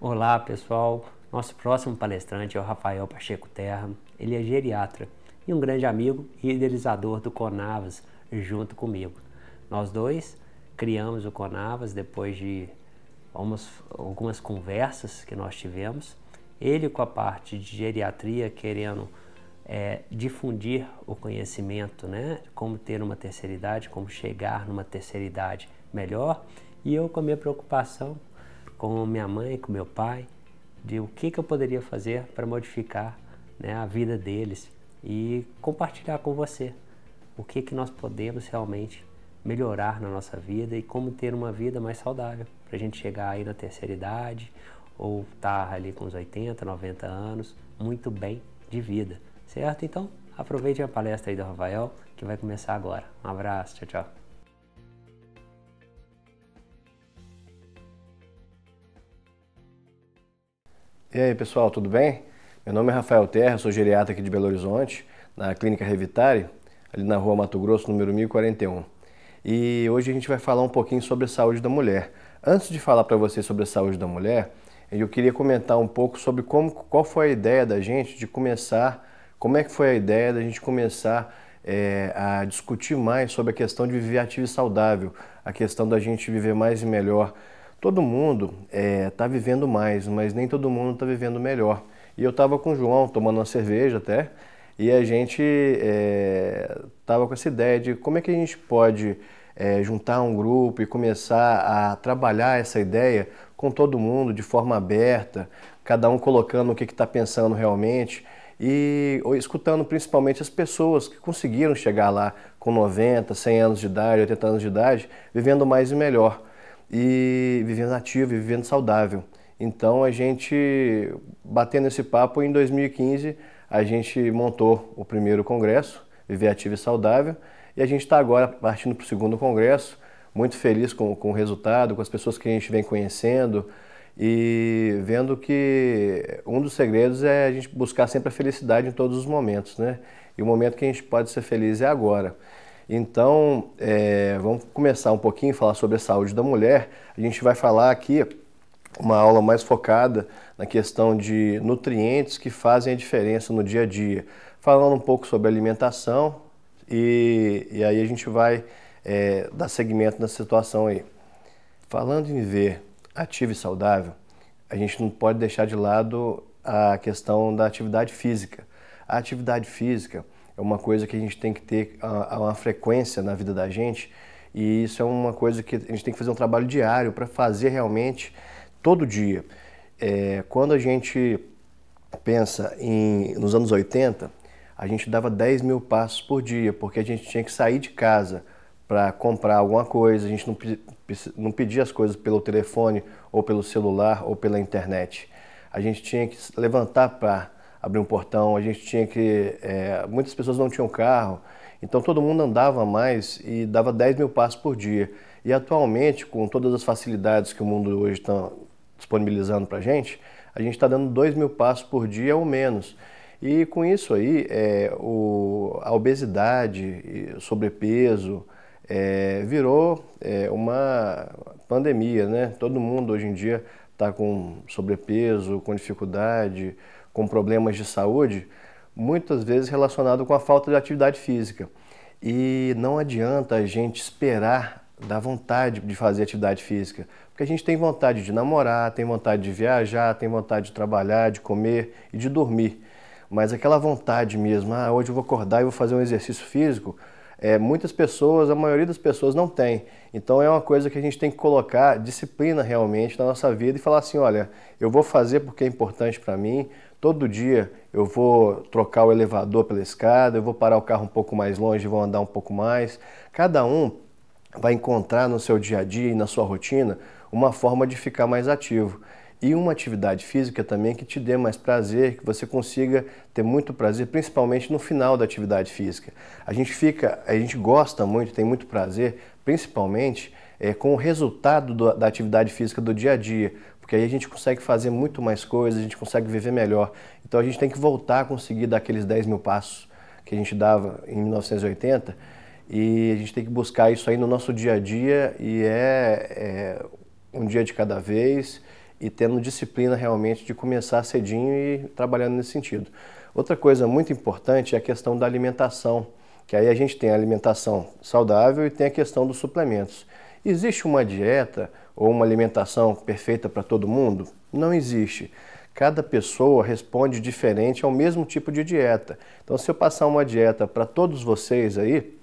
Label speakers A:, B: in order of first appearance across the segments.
A: Olá pessoal, nosso próximo palestrante é o Rafael Pacheco Terra. Ele é geriatra e um grande amigo e idealizador do Conavas junto comigo. Nós dois criamos o Conavas depois de algumas conversas que nós tivemos. Ele com a parte de geriatria querendo difundir o conhecimento, né? Como ter uma terceira idade, como chegar numa terceira idade melhor, e eu com a minha preocupação com minha mãe, com meu pai, de o que eu poderia fazer para modificar, né, a vida deles e compartilhar com você o que nós podemos realmente melhorar na nossa vida e como ter uma vida mais saudável, para a gente chegar aí na terceira idade ou estar ali com uns 80, 90 anos, muito bem de vida, certo? Então, aproveite a palestra aí do Rafael, que vai começar agora. Um abraço, tchau, tchau.
B: E aí, pessoal, tudo bem? Meu nome é Rafael Terra, sou geriatra aqui de Belo Horizonte, na Clínica Revitare, ali na rua Mato Grosso, número 1041. E hoje a gente vai falar um pouquinho sobre a saúde da mulher. Antes de falar para vocês sobre a saúde da mulher, eu queria comentar um pouco sobre qual foi a ideia da gente de começar, como é que foi a ideia da gente começar a discutir mais sobre a questão de viver ativo e saudável, a questão da gente viver mais e melhor. Todo mundo está vivendo mais, mas nem todo mundo está vivendo melhor. E eu estava com o João tomando uma cerveja até, e a gente estava com essa ideia de como é que a gente pode juntar um grupo e começar a trabalhar essa ideia com todo mundo de forma aberta, cada um colocando o que está pensando realmente e escutando principalmente as pessoas que conseguiram chegar lá com 90, 100 anos de idade, 80 anos de idade, vivendo mais e melhor. E vivendo ativo e vivendo saudável. Então a gente, batendo esse papo, em 2015 a gente montou o primeiro congresso, Viver Ativo e Saudável, e a gente está agora partindo para o segundo congresso, muito feliz com o resultado, com as pessoas que a gente vem conhecendo e vendo que um dos segredos é a gente buscar sempre a felicidade em todos os momentos, né? E o momento que a gente pode ser feliz é agora. Então, vamos começar um pouquinho a falar sobre a saúde da mulher. A gente vai falar aqui uma aula mais focada na questão de nutrientes que fazem a diferença no dia a dia. Falando um pouco sobre alimentação e aí a gente vai dar seguimento nessa situação aí. Falando em viver ativo e saudável, a gente não pode deixar de lado a questão da atividade física. A atividade física é uma coisa que a gente tem que ter uma frequência na vida da gente e isso é uma coisa que a gente tem que fazer um trabalho diário para fazer realmente todo dia. Quando a gente pensa nos anos 80, a gente dava 10 mil passos por dia, porque a gente tinha que sair de casa para comprar alguma coisa, a gente não pedia as coisas pelo telefone ou pelo celular ou pela internet. A gente tinha que levantar para abrir um portão, a gente tinha que... muitas pessoas não tinham carro, então todo mundo andava mais e dava 10 mil passos por dia. E atualmente, com todas as facilidades que o mundo hoje está disponibilizando para a gente está dando 2 mil passos por dia ou menos. E com isso aí, a obesidade, sobrepeso, virou uma pandemia, né? Todo mundo hoje em dia está com sobrepeso, com dificuldade, com problemas de saúde, muitas vezes relacionado com a falta de atividade física. E não adianta a gente esperar dar vontade de fazer atividade física, porque a gente tem vontade de namorar, tem vontade de viajar, tem vontade de trabalhar, de comer e de dormir. Mas aquela vontade mesmo, hoje eu vou acordar e vou fazer um exercício físico, muitas pessoas, a maioria das pessoas não tem. Então é uma coisa que a gente tem que colocar disciplina realmente na nossa vida e falar assim, olha, eu vou fazer porque é importante para mim, todo dia eu vou trocar o elevador pela escada, eu vou parar o carro um pouco mais longe, vou andar um pouco mais. Cada um vai encontrar no seu dia a dia e na sua rotina uma forma de ficar mais ativo. E uma atividade física também que te dê mais prazer, que você consiga ter muito prazer, principalmente no final da atividade física. A gente gosta muito, tem muito prazer, principalmente com o resultado da atividade física do dia a dia, porque aí a gente consegue fazer muito mais coisas, a gente consegue viver melhor. Então a gente tem que voltar a conseguir dar aqueles 10 mil passos que a gente dava em 1980 e a gente tem que buscar isso aí no nosso dia a dia e um dia de cada vez e tendo disciplina realmente de começar cedinho e trabalhando nesse sentido. Outra coisa muito importante é a questão da alimentação, que aí a gente tem a alimentação saudável e tem a questão dos suplementos. Existe uma dieta ou uma alimentação perfeita para todo mundo? Não existe. Cada pessoa responde diferente ao mesmo tipo de dieta. Então, se eu passar uma dieta para todos vocês aí,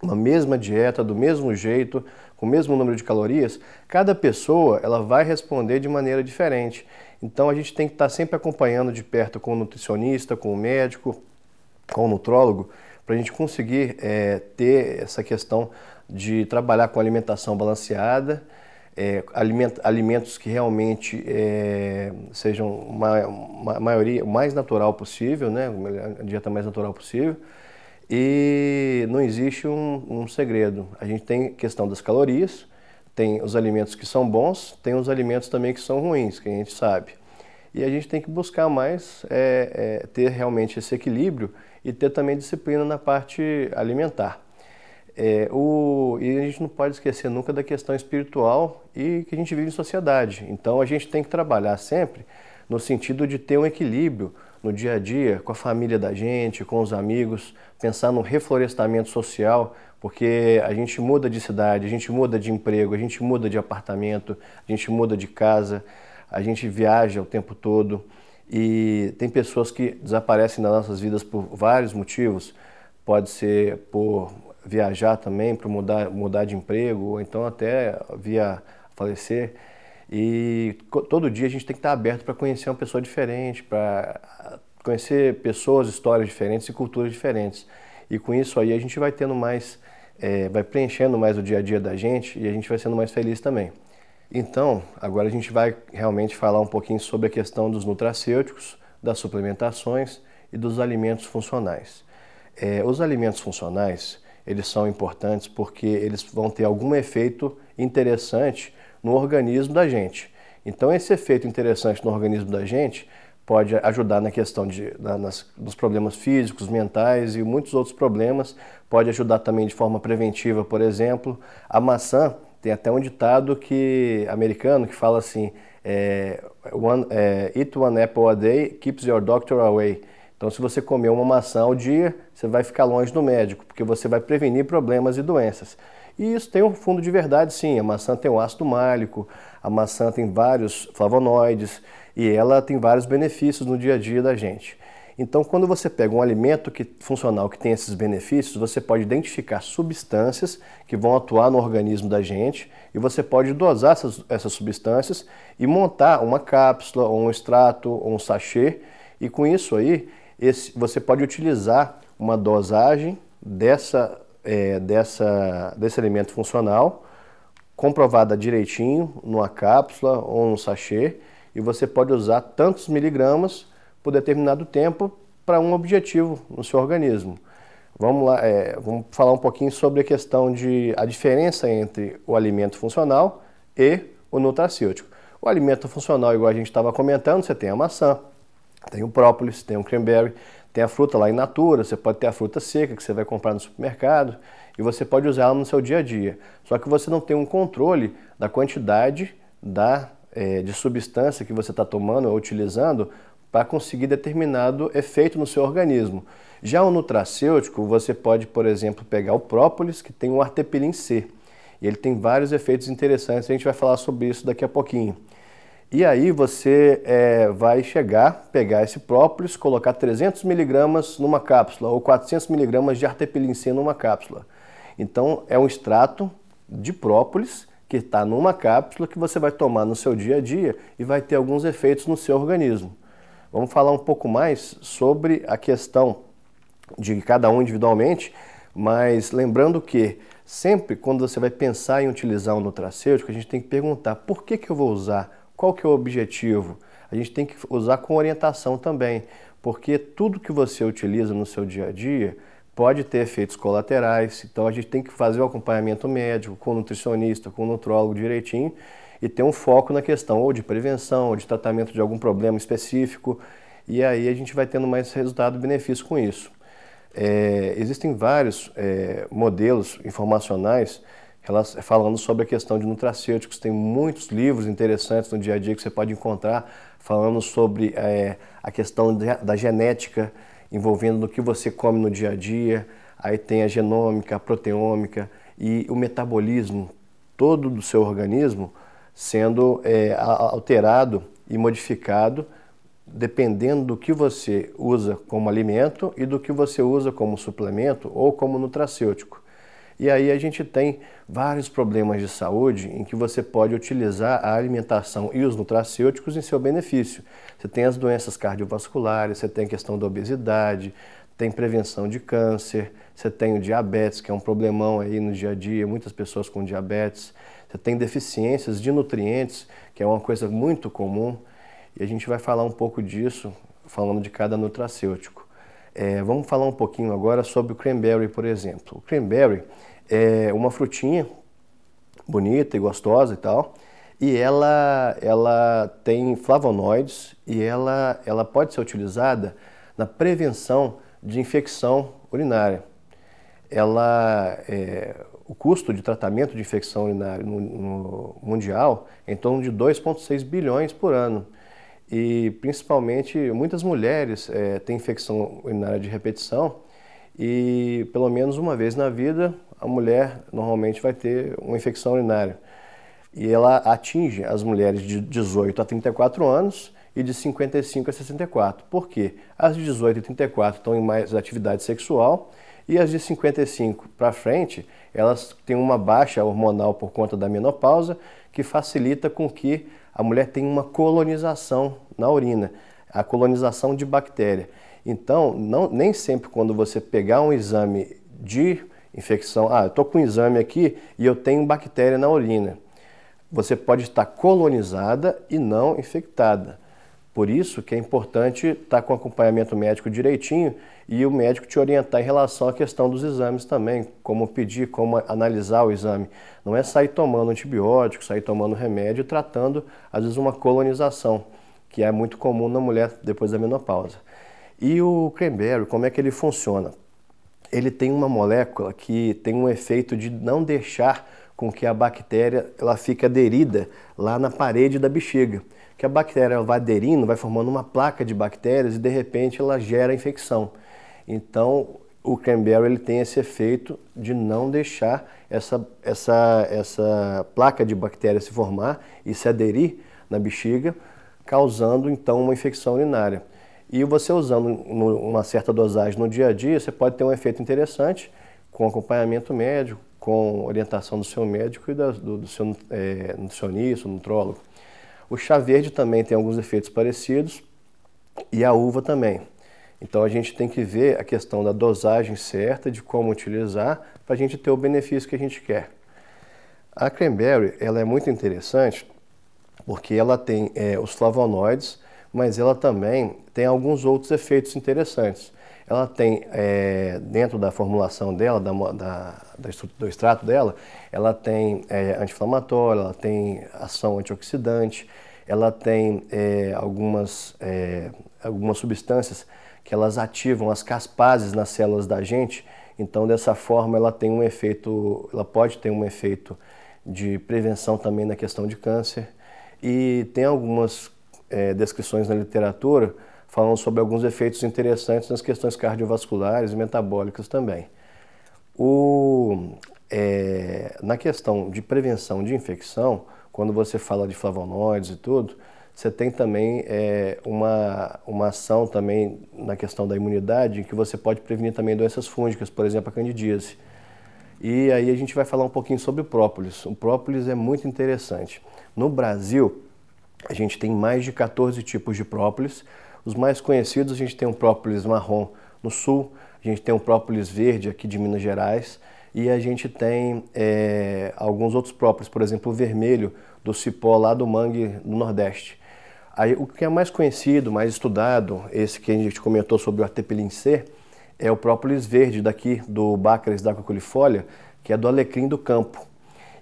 B: uma mesma dieta, do mesmo jeito, com o mesmo número de calorias, cada pessoa ela vai responder de maneira diferente. Então, a gente tem que estar sempre acompanhando de perto com o nutricionista, com o médico, com o nutrólogo, para a gente conseguir ter essa questão de trabalhar com alimentação balanceada, alimentos que realmente sejam uma maioria o mais natural possível, né? A dieta mais natural possível. E não existe um segredo. A gente tem questão das calorias, tem os alimentos que são bons, tem os alimentos também que são ruins, que a gente sabe. E a gente tem que buscar mais ter realmente esse equilíbrio e ter também disciplina na parte alimentar. E a gente não pode esquecer nunca da questão espiritual e que a gente vive em sociedade. Então a gente tem que trabalhar sempre no sentido de ter um equilíbrio no dia a dia, com a família da gente, com os amigos, pensar no reflorestamento social, porque a gente muda de cidade, a gente muda de emprego, a gente muda de apartamento, a gente muda de casa, a gente viaja o tempo todo e tem pessoas que desaparecem das nossas vidas por vários motivos. Pode ser por viajar também, para mudar de emprego, ou então até via falecer. E todo dia a gente tem que estar aberto para conhecer uma pessoa diferente, para conhecer pessoas, histórias diferentes e culturas diferentes. E com isso aí a gente vai tendo mais, vai preenchendo mais o dia a dia da gente e a gente vai sendo mais feliz também. Então, agora a gente vai realmente falar um pouquinho sobre a questão dos nutracêuticos, das suplementações e dos alimentos funcionais. Os alimentos funcionais, eles são importantes porque eles vão ter algum efeito interessante no organismo da gente. Então, esse efeito interessante no organismo da gente pode ajudar na questão dos problemas físicos, mentais e muitos outros problemas. Pode ajudar também de forma preventiva, por exemplo. A maçã, tem até um ditado americano que fala assim, eat one apple a day keeps your doctor away. Então, se você comer uma maçã ao dia, você vai ficar longe do médico, porque você vai prevenir problemas e doenças. E isso tem um fundo de verdade, sim. A maçã tem o ácido málico, a maçã tem vários flavonoides e ela tem vários benefícios no dia a dia da gente. Então, quando você pega um alimento funcional que tem esses benefícios, você pode identificar substâncias que vão atuar no organismo da gente e você pode dosar essas substâncias e montar uma cápsula, ou um extrato, ou um sachê. E com isso aí, você pode utilizar uma dosagem desse alimento funcional, comprovada direitinho, numa cápsula ou num sachê, e você pode usar tantos miligramas por determinado tempo para um objetivo no seu organismo. Vamos lá, vamos falar um pouquinho sobre a diferença entre o alimento funcional e o nutracêutico. O alimento funcional, igual a gente estava comentando, você tem a maçã, tem o própolis, tem o cranberry, tem a fruta lá in natura, você pode ter a fruta seca que você vai comprar no supermercado e você pode usar ela no seu dia a dia. Só que você não tem um controle da quantidade de substância que você está tomando ou utilizando para conseguir determinado efeito no seu organismo. Já o nutracêutico, você pode, por exemplo, pegar o própolis, que tem o artepilin C. E ele tem vários efeitos interessantes, a gente vai falar sobre isso daqui a pouquinho. E aí você vai pegar esse própolis, colocar 300 miligramas numa cápsula ou 400 miligramas de artepilin C numa cápsula. Então é um extrato de própolis que está numa cápsula que você vai tomar no seu dia a dia e vai ter alguns efeitos no seu organismo. Vamos falar um pouco mais sobre a questão de cada um individualmente, mas lembrando que sempre quando você vai pensar em utilizar um nutracêutico, a gente tem que perguntar por que eu vou usar, qual que é o objetivo. A gente tem que usar com orientação também, porque tudo que você utiliza no seu dia a dia pode ter efeitos colaterais, então a gente tem que fazer o acompanhamento médico com o nutricionista, com o nutrólogo direitinho, e ter um foco na questão ou de prevenção, ou de tratamento de algum problema específico, e aí a gente vai tendo mais resultado e benefício com isso. Existem vários modelos informacionais falando sobre a questão de nutracêuticos. Tem muitos livros interessantes no dia a dia que você pode encontrar falando sobre a questão da genética, envolvendo o que você come no dia a dia. Aí tem a genômica, a proteômica e o metabolismo todo do seu organismo sendo alterado e modificado dependendo do que você usa como alimento e do que você usa como suplemento ou como nutracêutico. E aí a gente tem vários problemas de saúde em que você pode utilizar a alimentação e os nutracêuticos em seu benefício. Você tem as doenças cardiovasculares, você tem a questão da obesidade, tem prevenção de câncer, você tem o diabetes, que é um problemão aí no dia a dia, muitas pessoas com diabetes. Você tem deficiências de nutrientes, que é uma coisa muito comum. E a gente vai falar um pouco disso, falando de cada nutracêutico. Vamos falar um pouquinho agora sobre o cranberry, por exemplo. O cranberry é uma frutinha bonita e gostosa e tal, e ela tem flavonoides e ela pode ser utilizada na prevenção de infecção urinária. O custo de tratamento de infecção urinária no mundial é em torno de 2,6 bilhões por ano. E principalmente muitas mulheres têm infecção urinária de repetição e pelo menos uma vez na vida a mulher normalmente vai ter uma infecção urinária. E ela atinge as mulheres de 18 a 34 anos e de 55 a 64. Por quê? As de 18 e 34 estão em mais atividade sexual e as de 55 para frente, elas têm uma baixa hormonal por conta da menopausa, que facilita com que a mulher tenha uma colonização na urina, a colonização de bactéria. Então, nem sempre quando você pegar um exame de infecção, eu estou com um exame aqui e eu tenho bactéria na urina, você pode estar colonizada e não infectada. Por isso que é importante estar com acompanhamento médico direitinho e o médico te orientar em relação à questão dos exames também, como pedir, como analisar o exame. Não é sair tomando antibiótico, sair tomando remédio, tratando às vezes uma colonização, que é muito comum na mulher depois da menopausa. E o cranberry, como é que ele funciona? Ele tem uma molécula que tem um efeito de não deixar com que a bactéria ela fique aderida lá na parede da bexiga. Que a bactéria vai aderindo, vai formando uma placa de bactérias e de repente ela gera infecção. Então o cranberry ele tem esse efeito de não deixar essa placa de bactérias se formar e se aderir na bexiga, causando então uma infecção urinária. E você usando uma certa dosagem no dia a dia, você pode ter um efeito interessante com acompanhamento médico, com orientação do seu médico e do seu nutricionista, nutrólogo. O chá verde também tem alguns efeitos parecidos e a uva também. Então a gente tem que ver a questão da dosagem certa, de como utilizar, para a gente ter o benefício que a gente quer. A cranberry ela é muito interessante porque ela tem os flavonoides, mas ela também tem alguns outros efeitos interessantes. Ela tem, dentro da formulação dela, do extrato dela, ela tem anti-inflamatório, ela tem ação antioxidante, ela tem algumas substâncias que elas ativam as caspases nas células da gente. Então, dessa forma, ela tem um efeito, ela pode ter um efeito de prevenção também na questão de câncer. E tem algumas descrições na literatura falando sobre alguns efeitos interessantes nas questões cardiovasculares e metabólicas também. Na questão de prevenção de infecção, quando você fala de flavonoides e tudo, você tem também uma ação também na questão da imunidade, em que você pode prevenir também doenças fúngicas, por exemplo, a candidíase. E aí a gente vai falar um pouquinho sobre o própolis. O própolis é muito interessante. No Brasil, a gente tem mais de 14 tipos de própolis. Os mais conhecidos, a gente tem o própolis marrom no sul, a gente tem o própolis verde aqui de Minas Gerais e a gente tem alguns outros própolis, por exemplo, o vermelho do cipó lá do mangue do Nordeste. Aí, o que é mais conhecido, mais estudado, esse que a gente comentou sobre o artepilim C, é o própolis verde daqui do Baccharis daquilifolia, que é do alecrim do campo.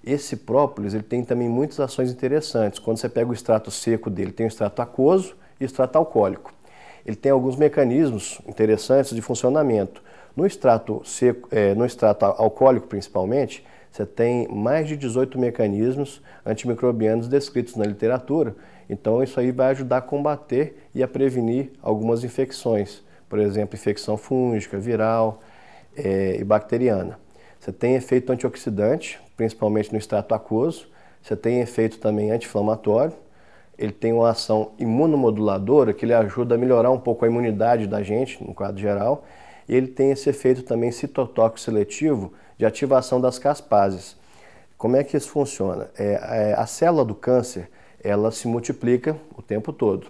B: Esse própolis ele tem também muitas ações interessantes. Quando você pega o extrato seco dele, tem o extrato aquoso e o extrato alcoólico. Ele tem alguns mecanismos interessantes de funcionamento. No extrato seco, no extrato alcoólico principalmente, você tem mais de 18 mecanismos antimicrobianos descritos na literatura, então isso aí vai ajudar a combater e a prevenir algumas infecções, por exemplo, infecção fúngica, viral e bacteriana. Você tem efeito antioxidante, principalmente no extrato aquoso, você tem efeito também anti-inflamatório, ele tem uma ação imunomoduladora que ele ajuda a melhorar um pouco a imunidade da gente, no quadro geral, e ele tem esse efeito também citotóxico seletivo de ativação das caspases. Como é que isso funciona? A célula do câncer, ela se multiplica o tempo todo.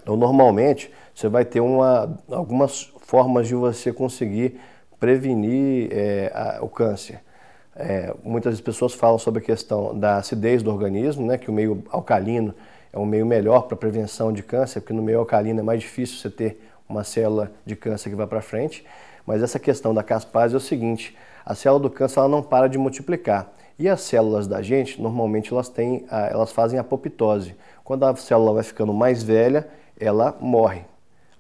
B: Então, normalmente, você vai ter algumas formas de você conseguir prevenir o câncer. Muitas pessoas falam sobre a questão da acidez do organismo, né, que o meio alcalino é um meio melhor para prevenção de câncer, porque no meio alcalino é mais difícil você ter uma célula de câncer que vai para frente. Mas essa questão da caspase é o seguinte: a célula do câncer ela não para de multiplicar. E as células da gente, normalmente elas fazem apoptose. Quando a célula vai ficando mais velha, ela morre.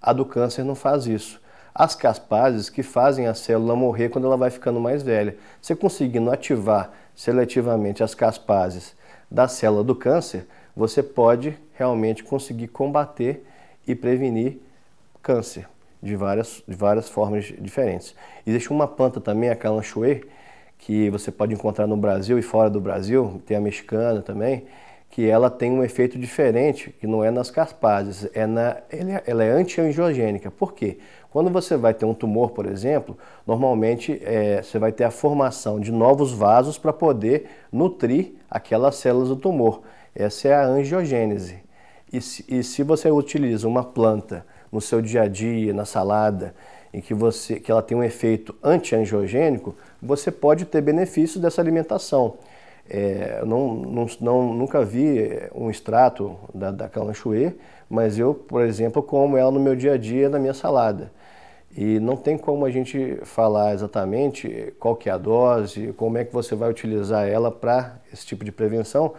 B: A do câncer não faz isso. As caspases que fazem a célula morrer quando ela vai ficando mais velha. Você conseguindo ativar seletivamente as caspases da célula do câncer, você pode realmente conseguir combater e prevenir câncer de várias formas diferentes. Existe uma planta também, a calanchoe, que você pode encontrar no Brasil e fora do Brasil, tem a mexicana também, que ela tem um efeito diferente, que não é nas caspases, ela é anti-angiogênica. Por quê? Quando você vai ter um tumor, por exemplo, normalmente você vai ter a formação de novos vasos para poder nutrir aquelas células do tumor. Essa é a angiogênese. E se você utiliza uma planta no seu dia a dia, na salada, em que ela tem um efeito anti-angiogênico, você pode ter benefício dessa alimentação. Nunca vi um extrato da calanchoe, mas eu, por exemplo, como ela no meu dia a dia na minha salada. E não tem como a gente falar exatamente qual que é a dose, como é que você vai utilizar ela para esse tipo de prevenção,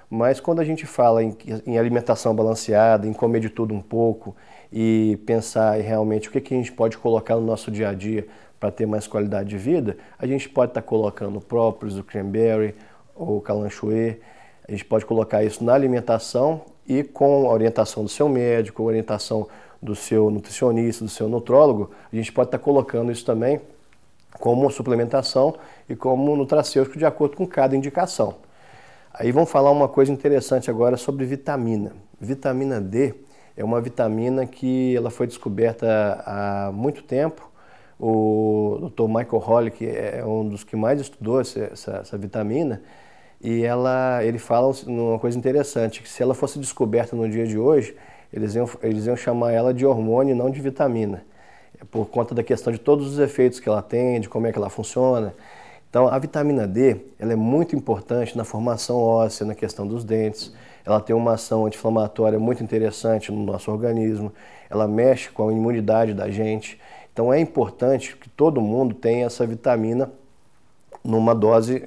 B: mas quando a gente fala em alimentação balanceada, em comer de tudo um pouco e pensar realmente o que a gente pode colocar no nosso dia a dia para ter mais qualidade de vida, a gente pode estar colocando o própolis, o cranberry, ou calanchoe, a gente pode colocar isso na alimentação e com a orientação do seu médico, a orientação do seu nutricionista, do seu nutrólogo, a gente pode estar colocando isso também como suplementação e como nutracêutico de acordo com cada indicação. Aí vamos falar uma coisa interessante agora sobre vitamina. Vitamina D é uma vitamina que ela foi descoberta há muito tempo. O Dr. Michael Hawley, que é um dos que mais estudou essa vitamina, e ele fala uma coisa interessante, que se ela fosse descoberta no dia de hoje, eles iam chamar ela de hormônio e não de vitamina, por conta da questão de todos os efeitos que ela tem, de como é que ela funciona. Então, a vitamina D ela é muito importante na formação óssea, na questão dos dentes, ela tem uma ação anti-inflamatória muito interessante no nosso organismo, ela mexe com a imunidade da gente. Então, é importante que todo mundo tenha essa vitamina numa dose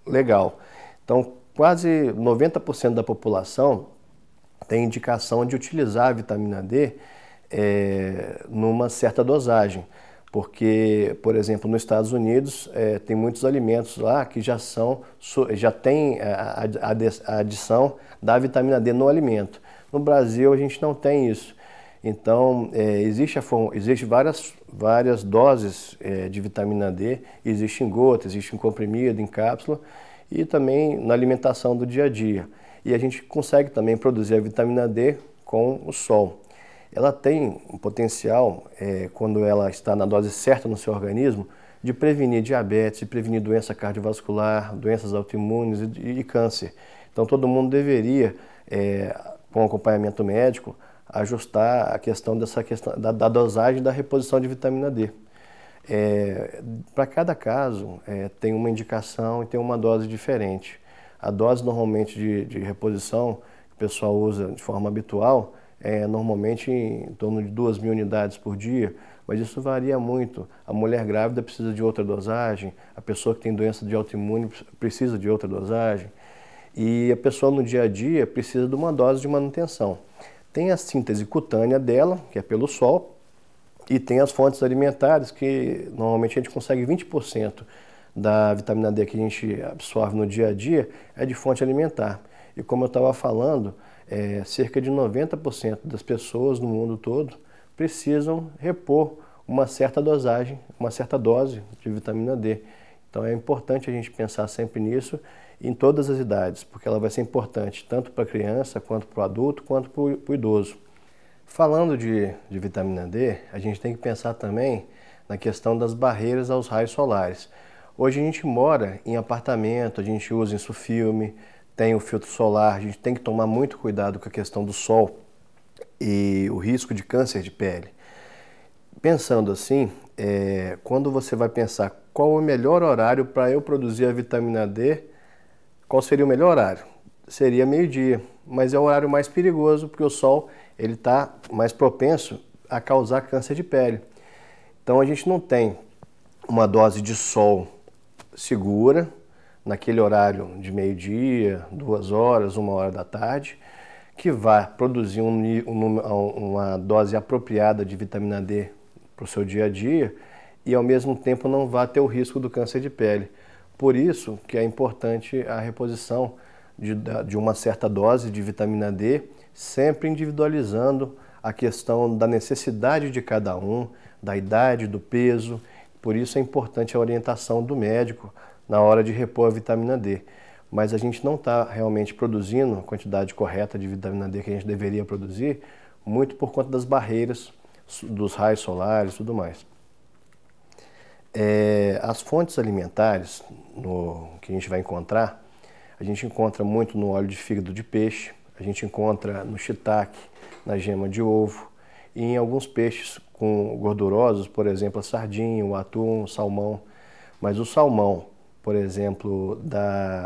B: legal. Então, quase 90% da população tem indicação de utilizar a vitamina D numa certa dosagem. Porque, por exemplo, nos Estados Unidos tem muitos alimentos lá que já tem a adição da vitamina D no alimento. No Brasil a gente não tem isso. Então, existe várias doses de vitamina D, existe em gota, existe em comprimido, em cápsula e também na alimentação do dia a dia. E a gente consegue também produzir a vitamina D com o sol. Ela tem um potencial, quando ela está na dose certa no seu organismo, de prevenir diabetes, de prevenir doença cardiovascular, doenças autoimunes e câncer. Então todo mundo deveria, com acompanhamento médico, ajustar a questão da dosagem da reposição de vitamina D. Para cada caso tem uma indicação e tem uma dose diferente. A dose normalmente de reposição que o pessoal usa de forma habitual normalmente em torno de 2.000 unidades por dia, mas isso varia muito. A mulher grávida precisa de outra dosagem, a pessoa que tem doença de autoimune precisa de outra dosagem e a pessoa no dia a dia precisa de uma dose de manutenção. Tem a síntese cutânea dela, que é pelo sol, e tem as fontes alimentares, que normalmente a gente consegue 20% da vitamina D que a gente absorve no dia a dia é de fonte alimentar. E como eu estava falando, cerca de 90% das pessoas no mundo todo precisam repor uma certa dosagem, uma certa dose de vitamina D. Então é importante a gente pensar sempre nisso em todas as idades, porque ela vai ser importante tanto para a criança, quanto para o adulto, quanto para o idoso. Falando de vitamina D, a gente tem que pensar também na questão das barreiras aos raios solares. Hoje a gente mora em apartamento, a gente usa insufilme, tem o filtro solar, a gente tem que tomar muito cuidado com a questão do sol e o risco de câncer de pele. Pensando assim, quando você vai pensar qual é o melhor horário para eu produzir a vitamina D, qual seria o melhor horário? Seria meio-dia, mas é o horário mais perigoso porque o sol ele está mais propenso a causar câncer de pele. Então a gente não tem uma dose de sol segura naquele horário de meio-dia, 2 horas, 1 hora da tarde, que vai produzir uma dose apropriada de vitamina D para o seu dia a dia e ao mesmo tempo não vai ter o risco do câncer de pele. Por isso que é importante a reposição de uma certa dose de vitamina D, sempre individualizando a questão da necessidade de cada um, da idade, do peso. Por isso é importante a orientação do médico na hora de repor a vitamina D. Mas a gente não está realmente produzindo a quantidade correta de vitamina D que a gente deveria produzir, muito por conta das barreiras dos raios solares e tudo mais. As fontes alimentares que a gente vai encontrar, a gente encontra muito no óleo de fígado de peixe, a gente encontra no shiitake, na gema de ovo e em alguns peixes gordurosos, por exemplo, a sardinha, o atum, o salmão. Mas o salmão, por exemplo,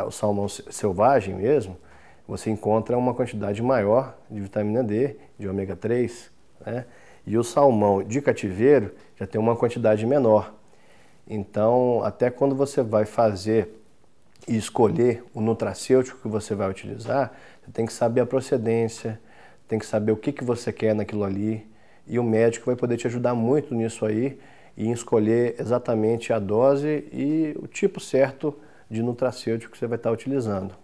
B: o salmão selvagem mesmo, você encontra uma quantidade maior de vitamina D, de ômega 3, né? E o salmão de cativeiro já tem uma quantidade menor. Então, até quando você vai fazer e escolher o nutracêutico que você vai utilizar, você tem que saber a procedência, tem que saber o que você quer naquilo ali, e o médico vai poder te ajudar muito nisso aí, e em escolher exatamente a dose e o tipo certo de nutracêutico que você vai estar utilizando.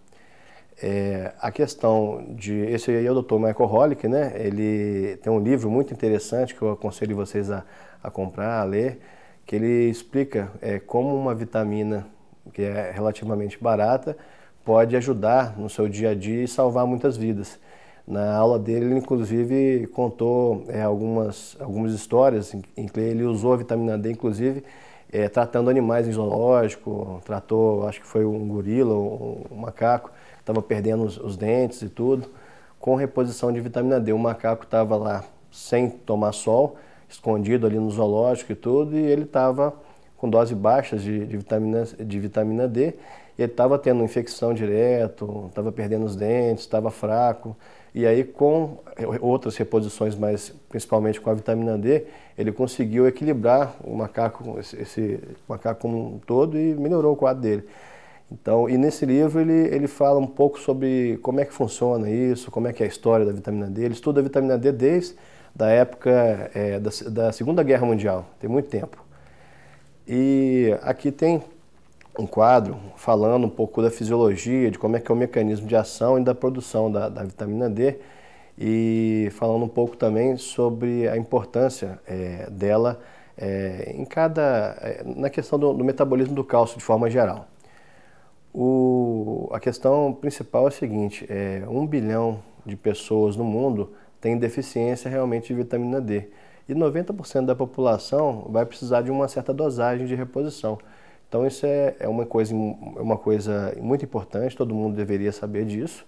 B: A questão esse aí é o Dr. Michael Holick, né? Ele tem um livro muito interessante que eu aconselho vocês a comprar, a ler, que ele explica como uma vitamina que é relativamente barata pode ajudar no seu dia a dia e salvar muitas vidas. Na aula dele, ele inclusive contou algumas histórias em que ele usou a vitamina D, inclusive, tratando animais em zoológico, tratou, acho que foi um gorila, um macaco, que estava perdendo os dentes e tudo, com reposição de vitamina D. O macaco estava lá sem tomar sol, escondido ali no zoológico e tudo, e ele estava com doses baixas de vitamina D, e ele estava tendo infecção direto, estava perdendo os dentes, estava fraco. E aí, com outras reposições, mas principalmente com a vitamina D, ele conseguiu equilibrar o macaco, esse macaco como um todo, e melhorou o quadro dele. Então, e nesse livro ele fala um pouco sobre como é que funciona isso, como é que é a história da vitamina D. Ele estuda a vitamina D desde a época da Segunda Guerra Mundial, tem muito tempo. E aqui tem um quadro falando um pouco da fisiologia, de como é que é o mecanismo de ação e da produção da vitamina D, e falando um pouco também sobre a importância dela na questão do metabolismo do cálcio de forma geral. A questão principal é a seguinte: 1 bilhão de pessoas no mundo têm deficiência realmente de vitamina D, e 90% da população vai precisar de uma certa dosagem de reposição. Então isso é uma coisa muito importante, todo mundo deveria saber disso,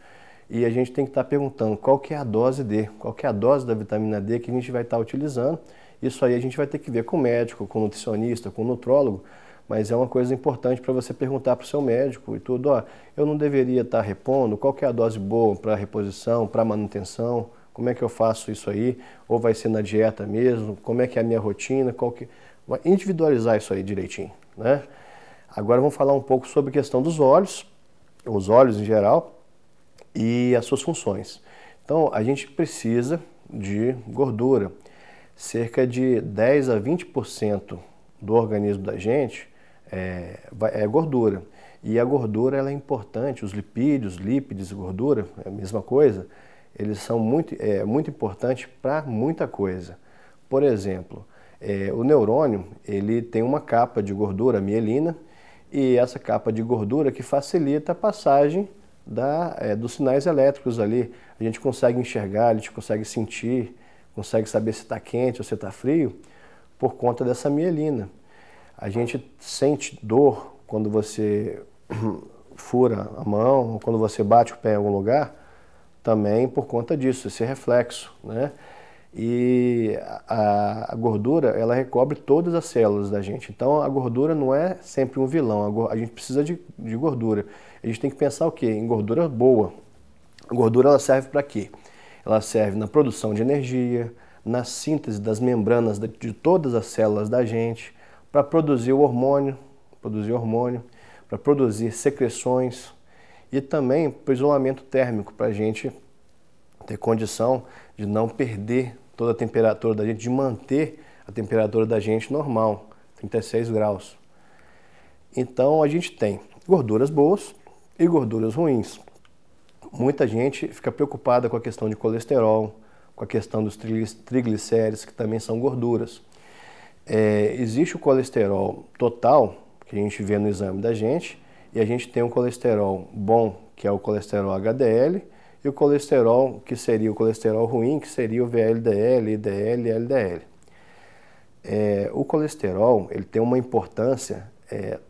B: e a gente tem que estar perguntando qual que é a dose qual que é a dose da vitamina D que a gente vai estar utilizando. Isso aí a gente vai ter que ver com o médico, com o nutricionista, com o nutrólogo, mas é uma coisa importante para você perguntar para o seu médico e tudo. Eu não deveria estar repondo, qual que é a dose boa para reposição, para manutenção, como é que eu faço isso aí, ou vai ser na dieta mesmo, como é que é a minha rotina, vai individualizar isso aí direitinho, né? Agora vamos falar um pouco sobre a questão dos óleos, os óleos em geral, e as suas funções. Então, a gente precisa de gordura. Cerca de 10 a 20% do organismo da gente é gordura. E a gordura ela é importante, os lipídios, lípides e gordura, é a mesma coisa, eles são muito importantes para muita coisa. Por exemplo, o neurônio ele tem uma capa de gordura, a mielina, e essa capa de gordura que facilita a passagem dos sinais elétricos ali. A gente consegue enxergar, a gente consegue sentir, consegue saber se está quente ou se está frio, por conta dessa mielina. A gente sente dor quando você fura a mão, ou quando você bate o pé em algum lugar, também por conta disso, esse reflexo, né? E a gordura, ela recobre todas as células da gente. Então a gordura não é sempre um vilão, a gente precisa de gordura. A gente tem que pensar o quê? Em gordura boa. A gordura ela serve para quê? Ela serve na produção de energia, na síntese das membranas de todas as células da gente, para produzir hormônio, para produzir secreções e também para o isolamento térmico, para a gente ter condição de não perder toda a temperatura da gente, de manter a temperatura da gente normal, 36 graus. Então a gente tem gorduras boas e gorduras ruins. Muita gente fica preocupada com a questão de colesterol, com a questão dos triglicéridos, que também são gorduras. Existe o colesterol total, que a gente vê no exame da gente, e a gente tem um colesterol bom, que é o colesterol HDL, e o colesterol que seria o colesterol ruim, que seria o VLDL, IDL e LDL. O colesterol ele tem uma importância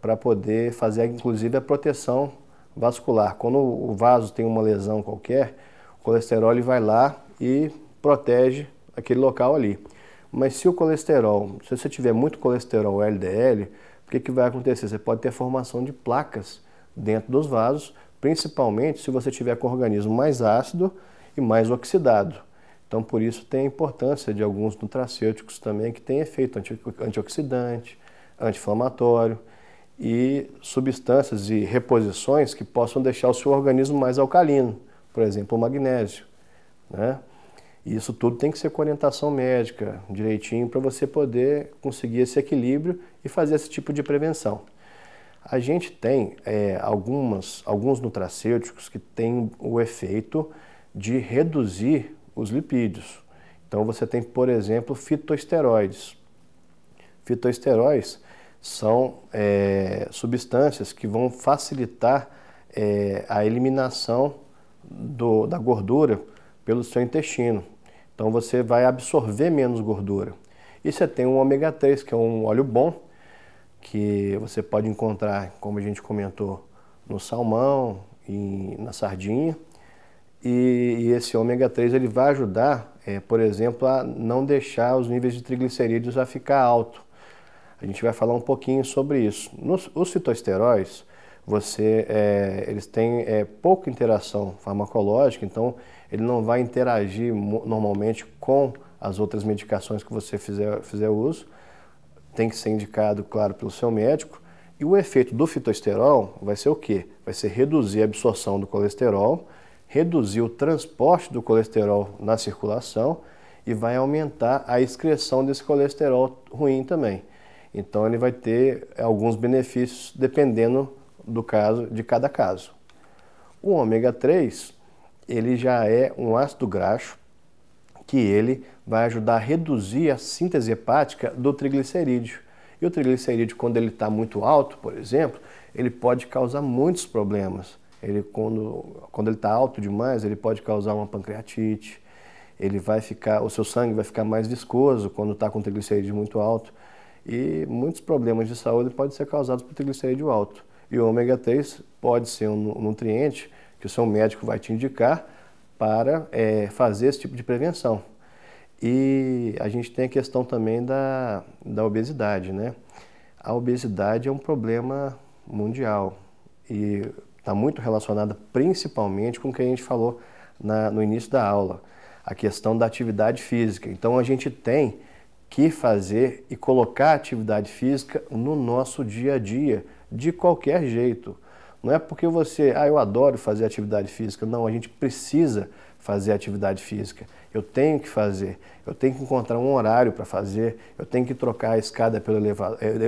B: para poder fazer, inclusive, a proteção vascular. Quando o vaso tem uma lesão qualquer, o colesterol ele vai lá e protege aquele local ali. Mas se você tiver muito colesterol LDL, o que vai acontecer? Você pode ter formação de placas dentro dos vasos, principalmente se você tiver com o organismo mais ácido e mais oxidado. Então, por isso tem a importância de alguns nutracêuticos também que têm efeito antioxidante, anti-inflamatório e substâncias e reposições que possam deixar o seu organismo mais alcalino, por exemplo, o magnésio, né? E isso tudo tem que ser com orientação médica, direitinho, para você poder conseguir esse equilíbrio e fazer esse tipo de prevenção. A gente tem alguns nutracêuticos que têm o efeito de reduzir os lipídios. Então você tem, por exemplo, fitoesteroides. Fitoesteroides são substâncias que vão facilitar a eliminação da gordura pelo seu intestino. Então você vai absorver menos gordura. E você tem o ômega 3, que é um óleo bom, que você pode encontrar, como a gente comentou, no salmão e na sardinha. E esse ômega 3 ele vai ajudar, por exemplo, a não deixar os níveis de triglicerídeos a ficar alto. A gente vai falar um pouquinho sobre isso. Os fitoesteróides, eles têm pouca interação farmacológica, então ele não vai interagir normalmente com as outras medicações que você fizer uso. Tem que ser indicado, claro, pelo seu médico. E o efeito do fitoesterol vai ser o quê? Vai ser reduzir a absorção do colesterol, reduzir o transporte do colesterol na circulação e vai aumentar a excreção desse colesterol ruim também. Então ele vai ter alguns benefícios dependendo do caso, de cada caso. O ômega 3, ele já é um ácido graxo que ele vai ajudar a reduzir a síntese hepática do triglicerídeo. E o triglicerídeo, quando ele está muito alto, por exemplo, ele pode causar muitos problemas. Quando ele está alto demais, ele pode causar uma pancreatite, o seu sangue vai ficar mais viscoso quando está com triglicerídeo muito alto. E muitos problemas de saúde podem ser causados por triglicerídeo alto. E o ômega 3 pode ser um nutriente que o seu médico vai te indicar para fazer esse tipo de prevenção. E a gente tem a questão também da obesidade, né? A obesidade é um problema mundial e está muito relacionada principalmente com o que a gente falou no início da aula, a questão da atividade física. Então a gente tem que fazer e colocar a atividade física no nosso dia a dia, de qualquer jeito. Não é porque eu adoro fazer atividade física, não, a gente precisa fazer atividade física. Eu tenho que fazer, eu tenho que encontrar um horário para fazer, eu tenho que trocar a escada pelo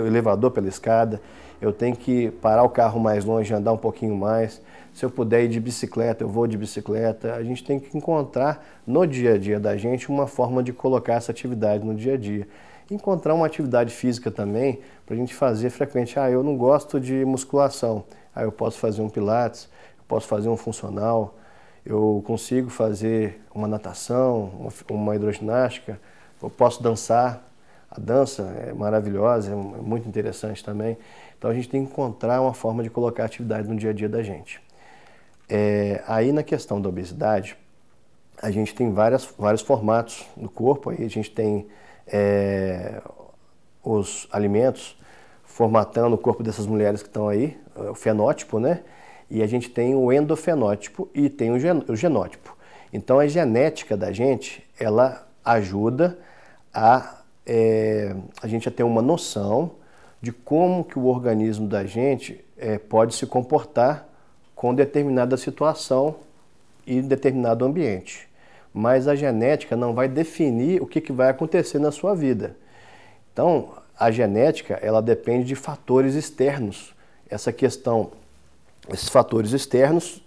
B: elevador pela escada, eu tenho que parar o carro mais longe, andar um pouquinho mais. Se eu puder ir de bicicleta, eu vou de bicicleta. A gente tem que encontrar no dia a dia da gente uma forma de colocar essa atividade no dia a dia. Encontrar uma atividade física também para a gente fazer frequente. Eu não gosto de musculação. Eu posso fazer um pilates, eu posso fazer um funcional, eu consigo fazer uma natação, uma hidroginástica, eu posso dançar. A dança é maravilhosa, é muito interessante também. Então a gente tem que encontrar uma forma de colocar a atividade no dia a dia da gente. Aí na questão da obesidade, a gente tem vários formatos do corpo. Aí a gente tem os alimentos formatando o corpo dessas mulheres que estão aí, o fenótipo, né? E a gente tem o endofenótipo e tem o genótipo. Então a genética da gente, ela ajuda a gente a ter uma noção de como que o organismo da gente pode se comportar com determinada situação e determinado ambiente. Mas a genética não vai definir o que vai acontecer na sua vida. Então, a genética, ela depende de fatores externos. Esses fatores externos,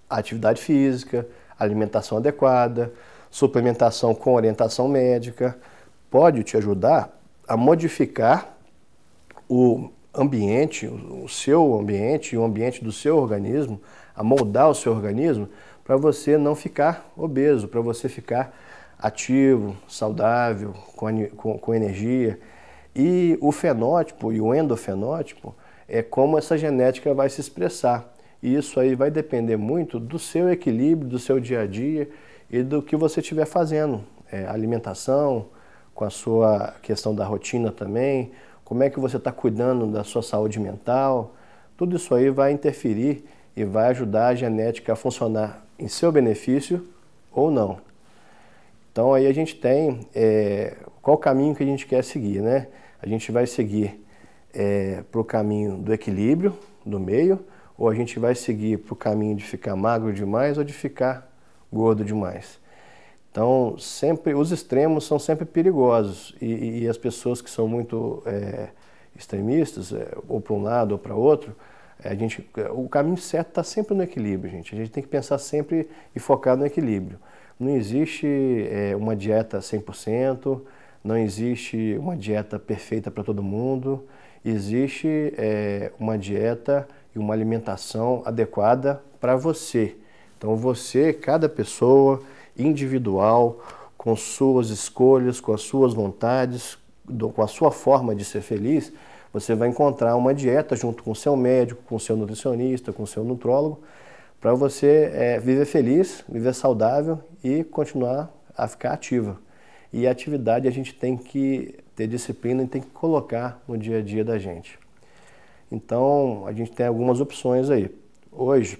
B: atividade física, alimentação adequada, suplementação com orientação médica, pode te ajudar a modificar o ambiente, o seu ambiente e o ambiente do seu organismo, a moldar o seu organismo para você não ficar obeso, para você ficar ativo, saudável, com energia. E o fenótipo e o endofenótipo é como essa genética vai se expressar. E isso aí vai depender muito do seu equilíbrio, do seu dia a dia e do que você estiver fazendo. Alimentação, com a sua questão da rotina também, como é que você está cuidando da sua saúde mental. Tudo isso aí vai interferir e vai ajudar a genética a funcionar em seu benefício ou não. Então aí a gente tem qual o caminho que a gente quer seguir, né? A gente vai seguir para o caminho do equilíbrio, do meio, ou a gente vai seguir para o caminho de ficar magro demais ou de ficar gordo demais. Então, os extremos são sempre perigosos e as pessoas que são muito extremistas, ou para um lado ou para outro, o caminho certo está sempre no equilíbrio, gente. A gente tem que pensar sempre e focar no equilíbrio. Não existe uma dieta 100%, não existe uma dieta perfeita para todo mundo, existe uma dieta e uma alimentação adequada para você. Então cada pessoa individual, com suas escolhas, com as suas vontades, com a sua forma de ser feliz, você vai encontrar uma dieta junto com o seu médico, com o seu nutricionista, com o seu nutrólogo, para você viver feliz, viver saudável e continuar a ficar ativa. E a atividade a gente tem que ter disciplina e tem que colocar no dia a dia da gente. Então, a gente tem algumas opções aí. Hoje,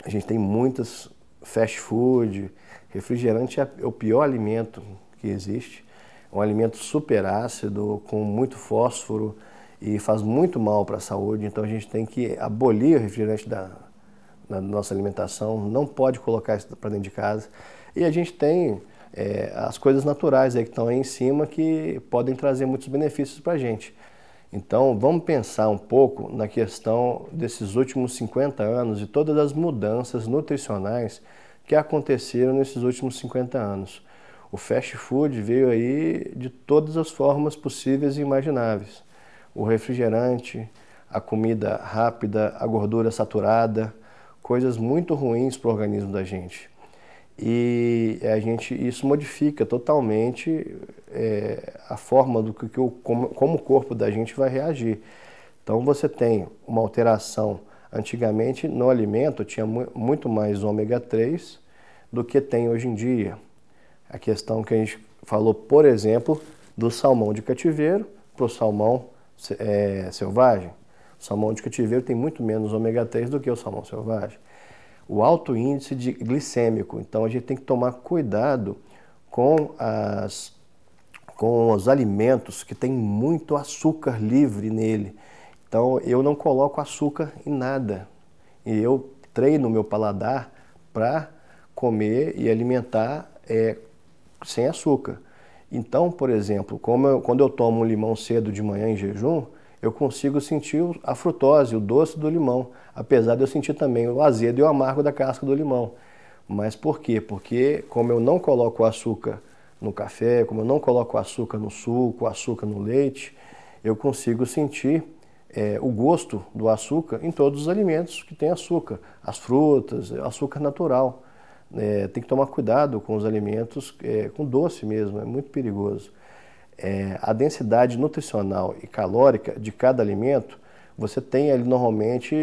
B: a gente tem muitas fast food, refrigerante é o pior alimento que existe. É um alimento super ácido, com muito fósforo e faz muito mal para a saúde. Então, a gente tem que abolir o refrigerante na nossa alimentação, não pode colocar isso para dentro de casa. E a gente tem as coisas naturais aí que estão aí em cima que podem trazer muitos benefícios para a gente. Então, vamos pensar um pouco na questão desses últimos 50 anos e todas as mudanças nutricionais que aconteceram nesses últimos 50 anos. O fast food veio aí de todas as formas possíveis e imagináveis. O refrigerante, a comida rápida, a gordura saturada, coisas muito ruins para o organismo da gente. E isso modifica totalmente a forma como o corpo da gente vai reagir. Então você tem uma alteração. Antigamente no alimento tinha muito mais ômega 3 do que tem hoje em dia. A questão que a gente falou, por exemplo, do salmão de cativeiro para o salmão selvagem. O salmão de cativeiro tem muito menos ômega 3 do que o salmão selvagem. O alto índice glicêmico, então a gente tem que tomar cuidado com os alimentos que tem muito açúcar livre nele. Então eu não coloco açúcar em nada e eu treino o meu paladar para comer e alimentar sem açúcar. Então, por exemplo, quando eu tomo um limão cedo de manhã em jejum, eu consigo sentir a frutose, o doce do limão, apesar de eu sentir também o azedo e o amargo da casca do limão. Mas por quê? Porque como eu não coloco açúcar no café, como eu não coloco açúcar no suco, açúcar no leite, eu consigo sentir o gosto do açúcar em todos os alimentos que têm açúcar, as frutas, açúcar natural. Tem que tomar cuidado com os alimentos com doce mesmo, é muito perigoso. A densidade nutricional e calórica de cada alimento, você tem ali normalmente,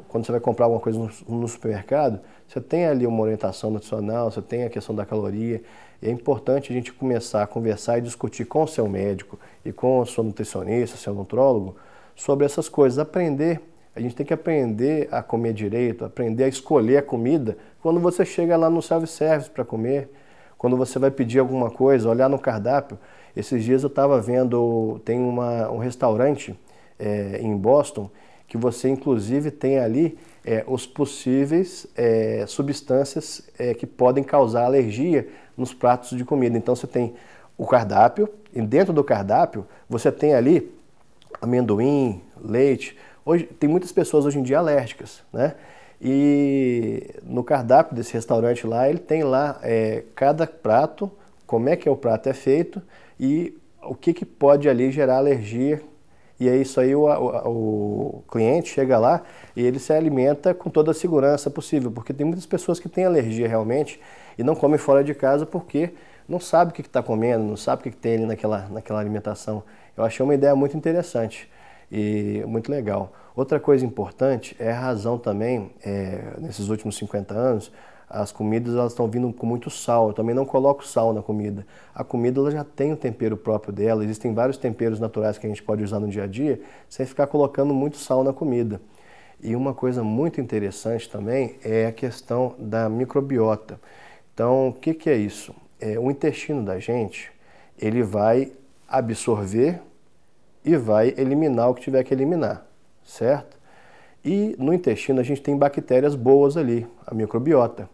B: quando você vai comprar alguma coisa no supermercado, você tem ali uma orientação nutricional, você tem a questão da caloria. E é importante a gente começar a conversar e discutir com o seu médico e com o seu nutricionista, seu nutrólogo, sobre essas coisas. A gente tem que aprender a comer direito, aprender a escolher a comida quando você chega lá no self-service para comer, quando você vai pedir alguma coisa, olhar no cardápio. Esses dias eu estava vendo, tem um restaurante em Boston, que você inclusive tem ali os possíveis substâncias que podem causar alergia nos pratos de comida. Então você tem o cardápio, e dentro do cardápio você tem ali amendoim, leite. Tem muitas pessoas hoje em dia alérgicas, né? E no cardápio desse restaurante lá, ele tem lá cada prato, como é que o prato é feito e o que pode ali gerar alergia. E é isso aí, o cliente chega lá e ele se alimenta com toda a segurança possível, porque tem muitas pessoas que têm alergia realmente e não comem fora de casa porque não sabe o que está comendo, não sabe o que tem ali naquela alimentação. Eu achei uma ideia muito interessante e muito legal. Outra coisa importante é a razão também, nesses últimos 50 anos, as comidas elas estão vindo com muito sal. Eu também não coloco sal na comida. A comida ela já tem o tempero próprio dela, existem vários temperos naturais que a gente pode usar no dia a dia, sem ficar colocando muito sal na comida. E uma coisa muito interessante também é a questão da microbiota. Então, o que é isso? O intestino da gente, ele vai absorver e vai eliminar o que tiver que eliminar, certo? E no intestino a gente tem bactérias boas ali, a microbiota.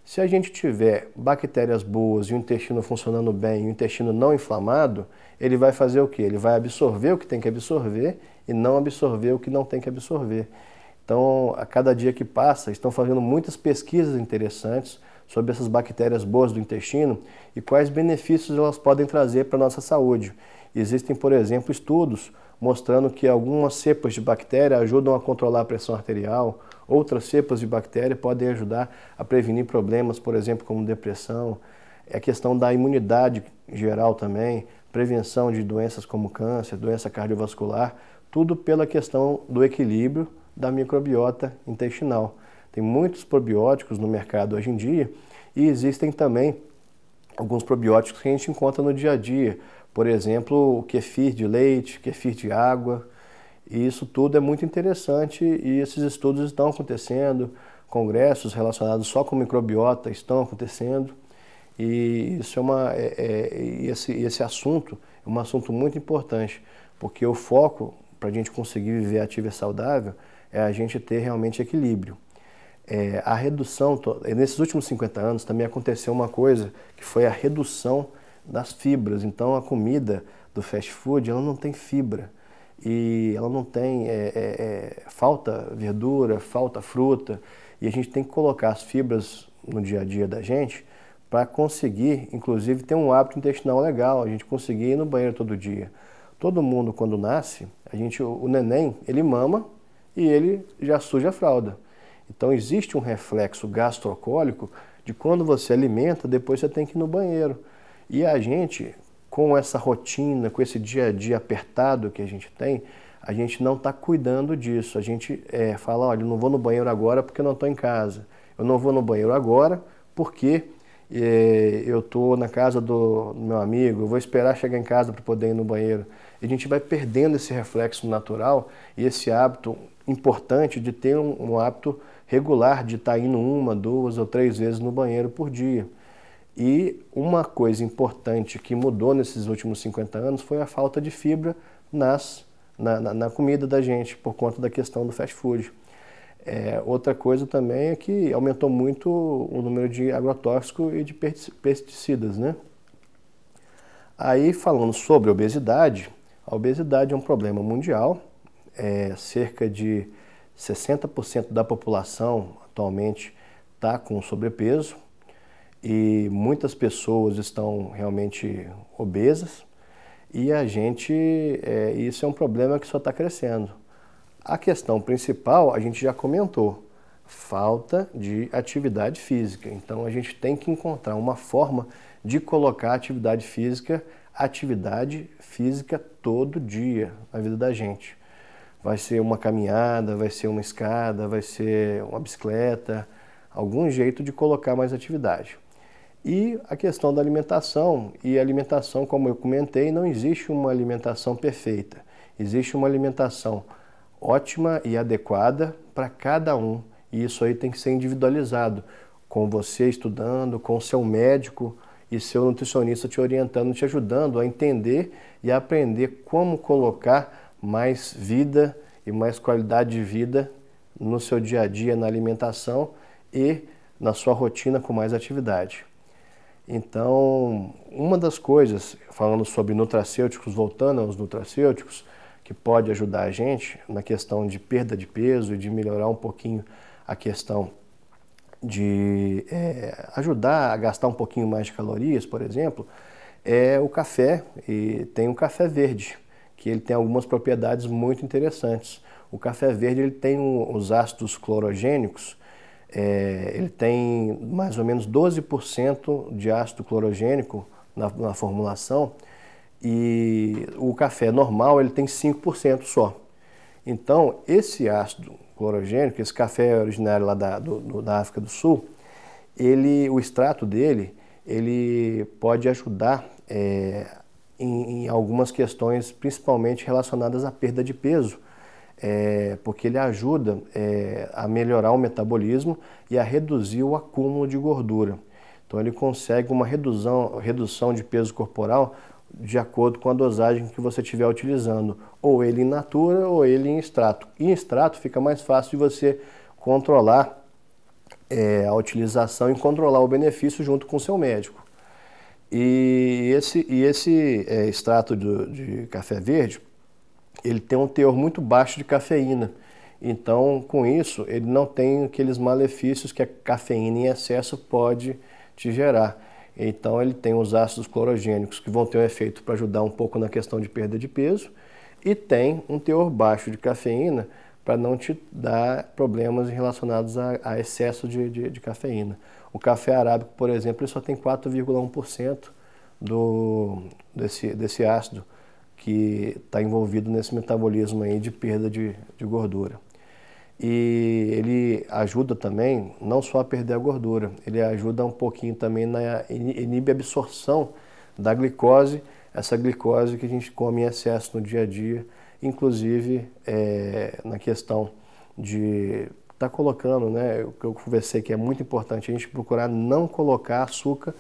B: Se a gente tiver bactérias boas e o intestino funcionando bem, e o intestino não inflamado, ele vai fazer o quê? Ele vai absorver o que tem que absorver e não absorver o que não tem que absorver. Então, a cada dia que passa, estão fazendo muitas pesquisas interessantes sobre essas bactérias boas do intestino e quais benefícios elas podem trazer para a nossa saúde. Existem, por exemplo, estudos mostrando que algumas cepas de bactéria ajudam a controlar a pressão arterial, outras cepas de bactéria podem ajudar a prevenir problemas, por exemplo, como depressão, a questão da imunidade geral também, prevenção de doenças como câncer, doença cardiovascular, tudo pela questão do equilíbrio da microbiota intestinal. Tem muitos probióticos no mercado hoje em dia e existem também alguns probióticos que a gente encontra no dia a dia. Por exemplo, o kefir de leite, kefir de água. E isso tudo é muito interessante e esses estudos estão acontecendo, congressos relacionados só com microbiota estão acontecendo. E isso esse assunto é um assunto muito importante, porque o foco para a gente conseguir viver ativo e saudável é a gente ter realmente equilíbrio. A redução, nesses últimos 50 anos também aconteceu uma coisa, que foi a redução das fibras. Então a comida do fast food ela não tem fibra e ela não tem, falta verdura, falta fruta e a gente tem que colocar as fibras no dia a dia da gente para conseguir, inclusive, ter um hábito intestinal legal, a gente conseguir ir no banheiro todo dia. Todo mundo quando nasce, o neném, ele mama e ele já suja a fralda. Então existe um reflexo gastrocólico de quando você alimenta, depois você tem que ir no banheiro. E a gente, com essa rotina, com esse dia a dia apertado que a gente tem, a gente não está cuidando disso. A gente fala, olha, eu não vou no banheiro agora porque eu não estou em casa. Eu não vou no banheiro agora porque eu estou na casa do meu amigo, eu vou esperar chegar em casa para poder ir no banheiro. E a gente vai perdendo esse reflexo natural e esse hábito importante de ter um hábito regular de estar indo 1, 2 ou 3 vezes no banheiro por dia. E uma coisa importante que mudou nesses últimos 50 anos foi a falta de fibra na comida da gente, por conta da questão do fast food. Outra coisa também é que aumentou muito o número de agrotóxicos e de pesticidas, né? Aí, falando sobre obesidade, a obesidade é um problema mundial. Cerca de 60% da população atualmente está com sobrepeso e muitas pessoas estão realmente obesas e isso é um problema que só está crescendo. A questão principal a gente já comentou, falta de atividade física. Então a gente tem que encontrar uma forma de colocar atividade física todo dia na vida da gente. Vai ser uma caminhada, vai ser uma escada, vai ser uma bicicleta, algum jeito de colocar mais atividade. E a questão da alimentação, e a alimentação, como eu comentei, não existe uma alimentação perfeita. Existe uma alimentação ótima e adequada para cada um. E isso aí tem que ser individualizado, com você estudando, com o seu médico e seu nutricionista te orientando, te ajudando a entender e a aprender como colocar mais vida e mais qualidade de vida no seu dia a dia, na alimentação e na sua rotina com mais atividade. Então, uma das coisas, falando sobre nutracêuticos, voltando aos nutracêuticos, que pode ajudar a gente na questão de perda de peso e de melhorar um pouquinho a questão de ajudar a gastar um pouquinho mais de calorias, por exemplo, é o café, e tem o café verde, que ele tem algumas propriedades muito interessantes. O café verde ele tem os ácidos clorogênicos, ele tem mais ou menos 12% de ácido clorogênico na formulação, e o café normal ele tem 5% só. Então, esse ácido clorogênico, esse café originário lá da África do Sul, o extrato dele, ele pode ajudar em algumas questões, principalmente relacionadas à perda de peso, porque ele ajuda a melhorar o metabolismo e a reduzir o acúmulo de gordura. Então ele consegue uma redução de peso corporal de acordo com a dosagem que você estiver utilizando, ou ele em natura ou ele em extrato. Em extrato fica mais fácil de você controlar a utilização e controlar o benefício junto com o seu médico. E esse extrato de café verde, ele tem um teor muito baixo de cafeína. Então, com isso, ele não tem aqueles malefícios que a cafeína em excesso pode te gerar. Então, ele tem os ácidos clorogênicos que vão ter um efeito para ajudar um pouco na questão de perda de peso e tem um teor baixo de cafeína para não te dar problemas relacionados a excesso de cafeína. O café arábico, por exemplo, ele só tem 4,1% desse ácido que está envolvido nesse metabolismo aí de perda de gordura. E ele ajuda também, não só a perder a gordura, ele ajuda um pouquinho também na inibe a absorção da glicose, essa glicose que a gente come em excesso no dia a dia, inclusive na questão de estar colocando, né, o que eu conversei que é muito importante, a gente procurar não colocar açúcar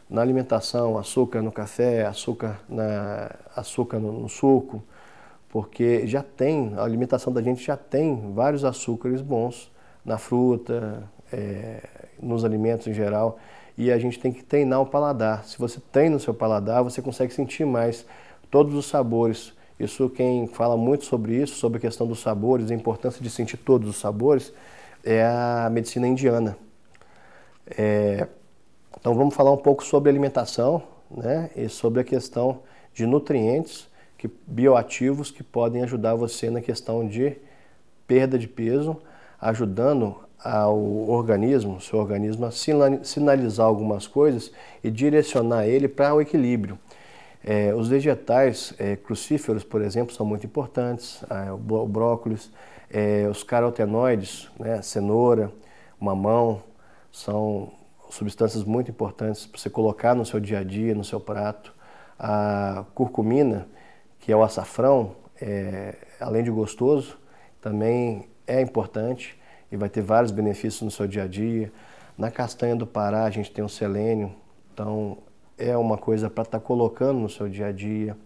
B: na alimentação, açúcar no café, açúcar no suco, porque a alimentação da gente já tem vários açúcares bons na fruta, nos alimentos em geral, e a gente tem que treinar o paladar. Se você treina o seu paladar, você consegue sentir mais todos os sabores. Isso, quem fala muito sobre isso, sobre a questão dos sabores, a importância de sentir todos os sabores, é a medicina indiana. Então vamos falar um pouco sobre alimentação, né, e sobre a questão de nutrientes, bioativos que podem ajudar você na questão de perda de peso, ajudando seu organismo a sinalizar algumas coisas e direcionar ele para o equilíbrio. Os vegetais crucíferos, por exemplo, são muito importantes, o brócolis, os carotenoides, né, cenoura, mamão, são substâncias muito importantes para você colocar no seu dia a dia, no seu prato. A curcumina, que é o açafrão, além de gostoso, também é importante e vai ter vários benefícios no seu dia a dia. Na castanha do Pará a gente tem o selênio, então é uma coisa para estar colocando no seu dia a dia.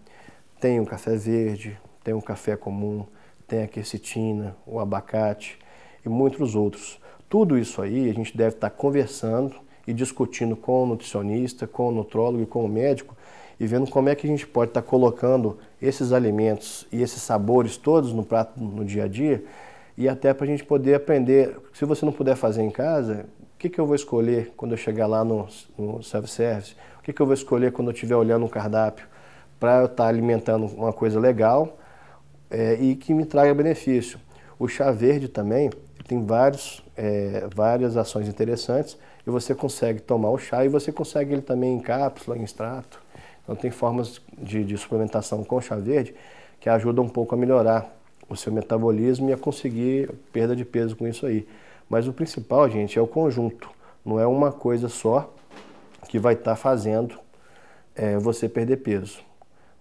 B: Tem o café verde, tem o café comum, tem a quercetina, o abacate. e muitos outros. Tudo isso aí a gente deve estar conversando e discutindo com o nutricionista, com o nutrólogo e com o médico e vendo como é que a gente pode estar colocando esses alimentos e esses sabores todos no prato no dia a dia e até para a gente poder aprender, se você não puder fazer em casa, o que eu vou escolher quando eu chegar lá no self-service, o que eu vou escolher quando eu estiver olhando um cardápio para eu estar alimentando uma coisa legal e que me traga benefício. O chá verde também tem várias ações interessantes e você consegue tomar o chá e você consegue ele também em cápsula, em extrato. Então tem formas de suplementação com chá verde que ajudam um pouco a melhorar o seu metabolismo e a conseguir perda de peso com isso aí. Mas o principal, gente, é o conjunto. Não é uma coisa só que vai estar fazendo você perder peso.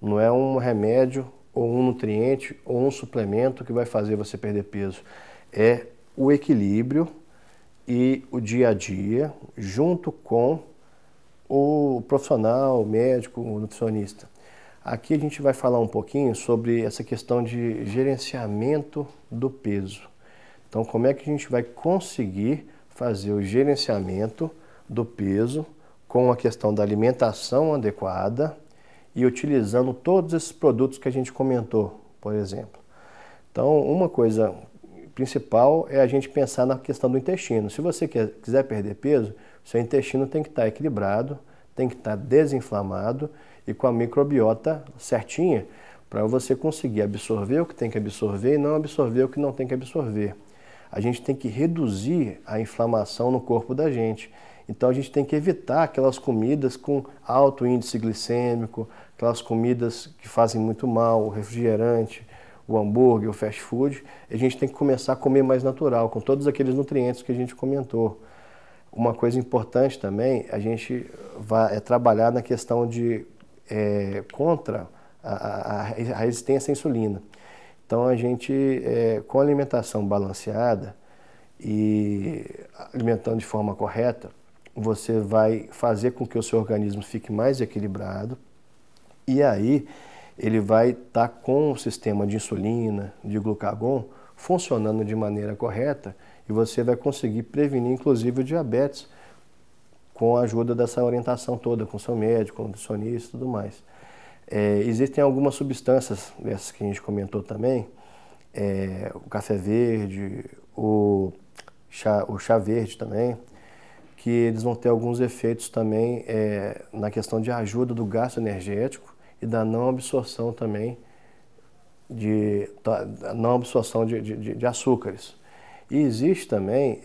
B: Não é um remédio ou um nutriente ou um suplemento que vai fazer você perder peso. É o equilíbrio e o dia a dia junto com o profissional, o médico, o nutricionista. Aqui a gente vai falar um pouquinho sobre essa questão de gerenciamento do peso. Então, como é que a gente vai conseguir fazer o gerenciamento do peso com a questão da alimentação adequada e utilizando todos esses produtos que a gente comentou, por exemplo. Então, uma coisa principal é a gente pensar na questão do intestino. Se você quiser perder peso, seu intestino tem que estar equilibrado, tem que estar desinflamado e com a microbiota certinha para você conseguir absorver o que tem que absorver e não absorver o que não tem que absorver. A gente tem que reduzir a inflamação no corpo da gente. Então a gente tem que evitar aquelas comidas com alto índice glicêmico, aquelas comidas que fazem muito mal, o refrigerante, o hambúrguer, o fast food. A gente tem que começar a comer mais natural, com todos aqueles nutrientes que a gente comentou. Uma coisa importante também, a gente vai trabalhar na questão de contra a resistência à insulina. Então a gente, com alimentação balanceada e alimentando de forma correta, você vai fazer com que o seu organismo fique mais equilibrado e aí ele vai estar com o sistema de insulina, de glucagon, funcionando de maneira correta e você vai conseguir prevenir inclusive o diabetes com a ajuda dessa orientação toda, com seu médico, nutricionista e tudo mais. Existem algumas substâncias, essas que a gente comentou também, o café verde, o chá verde também, que eles vão ter alguns efeitos também na questão de ajuda do gasto energético e da não absorção também de açúcares. E existe também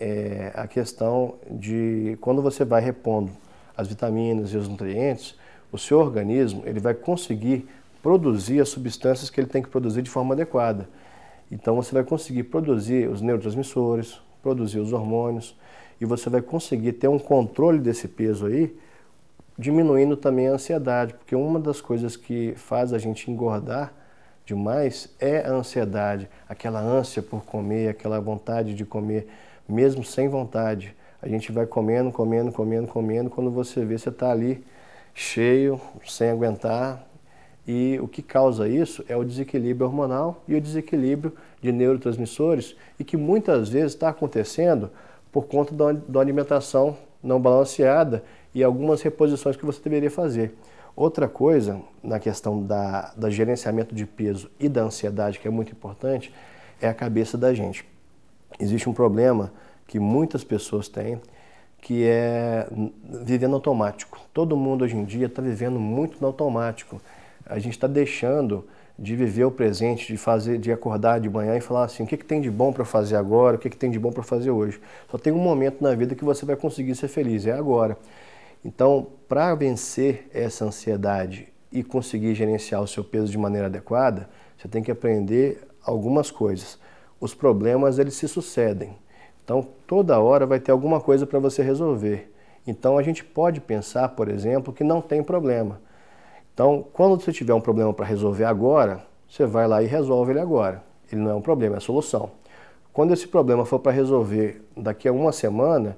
B: a questão de quando você vai repondo as vitaminas e os nutrientes, o seu organismo ele vai conseguir produzir as substâncias que ele tem que produzir de forma adequada. Então você vai conseguir produzir os neurotransmissores, produzir os hormônios e você vai conseguir ter um controle desse peso aí, diminuindo também a ansiedade, porque uma das coisas que faz a gente engordar demais é a ansiedade, aquela ânsia por comer, aquela vontade de comer, mesmo sem vontade. A gente vai comendo, quando você vê, você está ali cheio, sem aguentar. E o que causa isso é o desequilíbrio hormonal e o desequilíbrio de neurotransmissores e que muitas vezes está acontecendo por conta da alimentação não balanceada e algumas reposições que você deveria fazer. Outra coisa, na questão do gerenciamento de peso e da ansiedade, que é muito importante, é a cabeça da gente. Existe um problema que muitas pessoas têm, que é viver no automático. Todo mundo hoje em dia está vivendo muito no automático. A gente está deixando de viver o presente, de acordar de manhã e falar assim, o que tem de bom para fazer agora, o que tem de bom para fazer hoje. Só tem um momento na vida que você vai conseguir ser feliz, é agora. Então, para vencer essa ansiedade e conseguir gerenciar o seu peso de maneira adequada, você tem que aprender algumas coisas. Os problemas, eles se sucedem. Então, toda hora vai ter alguma coisa para você resolver. Então, a gente pode pensar, por exemplo, que não tem problema. Então, quando você tiver um problema para resolver agora, você vai lá e resolve ele agora. Ele não é um problema, é a solução. Quando esse problema for para resolver daqui a uma semana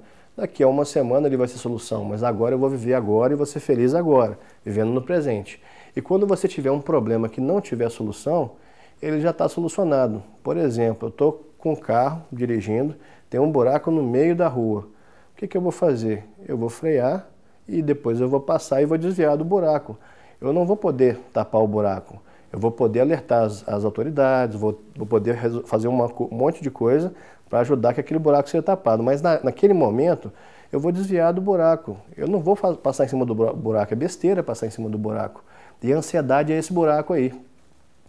B: ele vai ser solução, mas agora eu vou viver agora e vou ser feliz agora, vivendo no presente. E quando você tiver um problema que não tiver solução, ele já está solucionado. Por exemplo, eu estou com o carro, dirigindo, tem um buraco no meio da rua. O que eu vou fazer? Eu vou frear e depois eu vou passar e vou desviar do buraco. Eu não vou poder tapar o buraco. Eu vou poder alertar as autoridades, vou poder fazer um monte de coisa para ajudar que aquele buraco seja tapado. Mas naquele momento, eu vou desviar do buraco. Eu não vou passar em cima do buraco, é besteira passar em cima do buraco. E a ansiedade é esse buraco aí.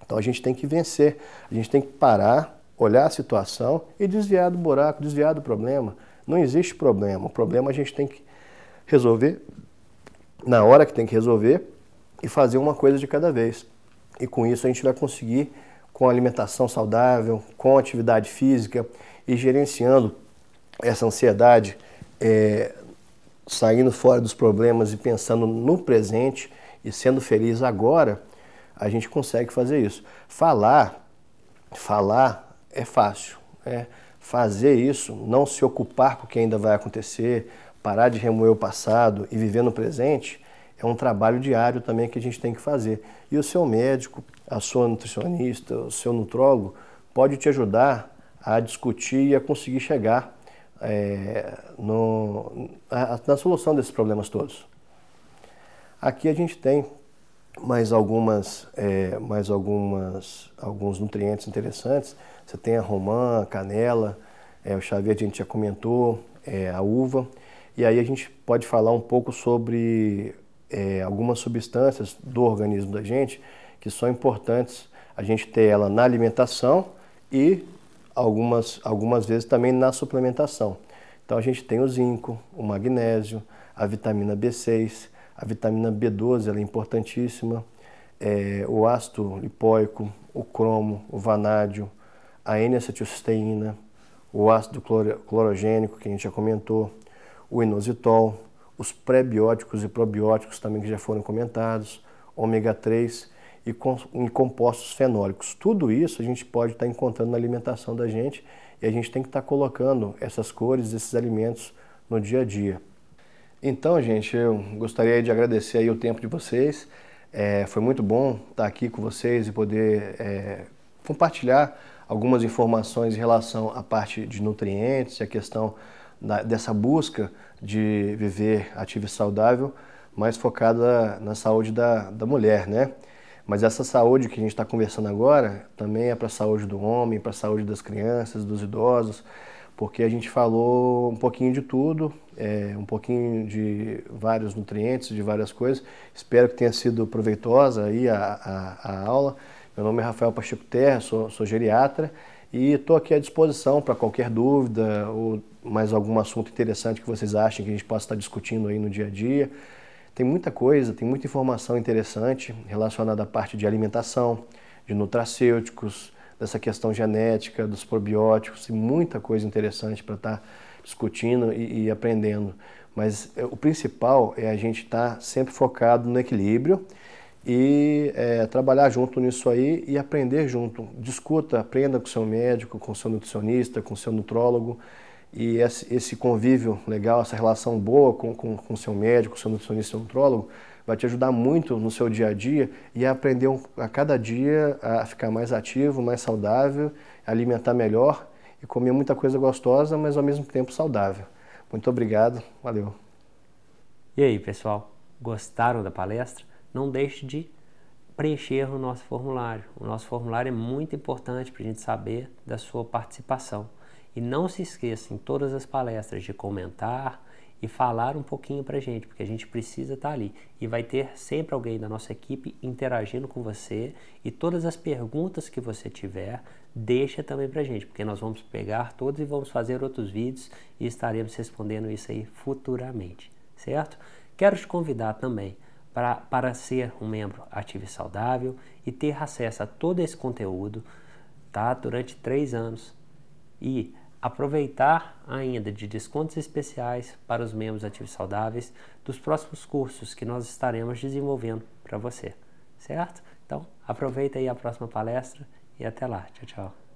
B: Então a gente tem que vencer, a gente tem que parar, olhar a situação e desviar do buraco, desviar do problema. Não existe problema, o problema a gente tem que resolver na hora que tem que resolver e fazer uma coisa de cada vez. E com isso a gente vai conseguir, com alimentação saudável, com atividade física e gerenciando essa ansiedade, saindo fora dos problemas e pensando no presente e sendo feliz agora, a gente consegue fazer isso. Falar é fácil. Fazer isso, não se ocupar com o que ainda vai acontecer, parar de remoer o passado e viver no presente, é um trabalho diário também que a gente tem que fazer. E o seu médico, a sua nutricionista, o seu nutrólogo pode te ajudar a discutir e a conseguir chegar na solução desses problemas todos. Aqui a gente tem alguns nutrientes interessantes. Você tem a romã, a canela, o chá verde a gente já comentou, a uva. E aí a gente pode falar um pouco sobre algumas substâncias do organismo da gente que são importantes a gente ter ela na alimentação e algumas vezes também na suplementação. Então a gente tem o zinco, o magnésio, a vitamina B6, a vitamina B12, ela é importantíssima, o ácido lipóico, o cromo, o vanádio, a N-acetilcisteína, o ácido clorogênico, que a gente já comentou, o inositol, os prebióticos e probióticos também que já foram comentados, ômega 3 e compostos fenólicos. Tudo isso a gente pode estar encontrando na alimentação da gente e a gente tem que estar colocando essas cores, esses alimentos no dia a dia. Então, gente, eu gostaria de agradecer aí o tempo de vocês. Foi muito bom estar aqui com vocês e poder compartilhar algumas informações em relação à parte de nutrientes e a questão dessa busca de viver ativo e saudável, mais focada na saúde da mulher, né? Mas essa saúde que a gente está conversando agora também é para a saúde do homem, para a saúde das crianças, dos idosos, porque a gente falou um pouquinho de tudo, um pouquinho de vários nutrientes, de várias coisas. Espero que tenha sido proveitosa aí a aula. Meu nome é Rafael Pacheco Terra, sou geriatra e estou aqui à disposição para qualquer dúvida ou mais algum assunto interessante que vocês achem que a gente possa estar discutindo aí no dia a dia. Tem muita coisa, tem muita informação interessante relacionada à parte de alimentação, de nutracêuticos, dessa questão genética, dos probióticos, e muita coisa interessante para estar discutindo e aprendendo. Mas o principal é a gente estar sempre focado no equilíbrio e trabalhar junto nisso aí e aprender junto. Discuta, aprenda com o seu médico, com o seu nutricionista, com o seu nutrólogo. E esse convívio legal, essa relação boa com o seu médico, com o seu nutricionista e nutrólogo, vai te ajudar muito no seu dia a dia e a aprender a cada dia a ficar mais ativo, mais saudável, alimentar melhor e comer muita coisa gostosa, mas ao mesmo tempo saudável. Muito obrigado, valeu.
A: E aí, pessoal, gostaram da palestra? Não deixe de preencher o nosso formulário. O nosso formulário é muito importante para a gente saber da sua participação. E não se esqueça em todas as palestras de comentar e falar um pouquinho pra gente, porque a gente precisa estar ali. E vai ter sempre alguém da nossa equipe interagindo com você e todas as perguntas que você tiver, deixa também pra gente, porque nós vamos pegar todos e vamos fazer outros vídeos e estaremos respondendo isso aí futuramente, certo? Quero te convidar também para ser um membro ativo e saudável e ter acesso a todo esse conteúdo, tá? Durante 3 anos. E aproveitar ainda de descontos especiais para os membros ativos saudáveis dos próximos cursos que nós estaremos desenvolvendo para você, certo? Então, aproveita aí a próxima palestra e até lá. Tchau, tchau.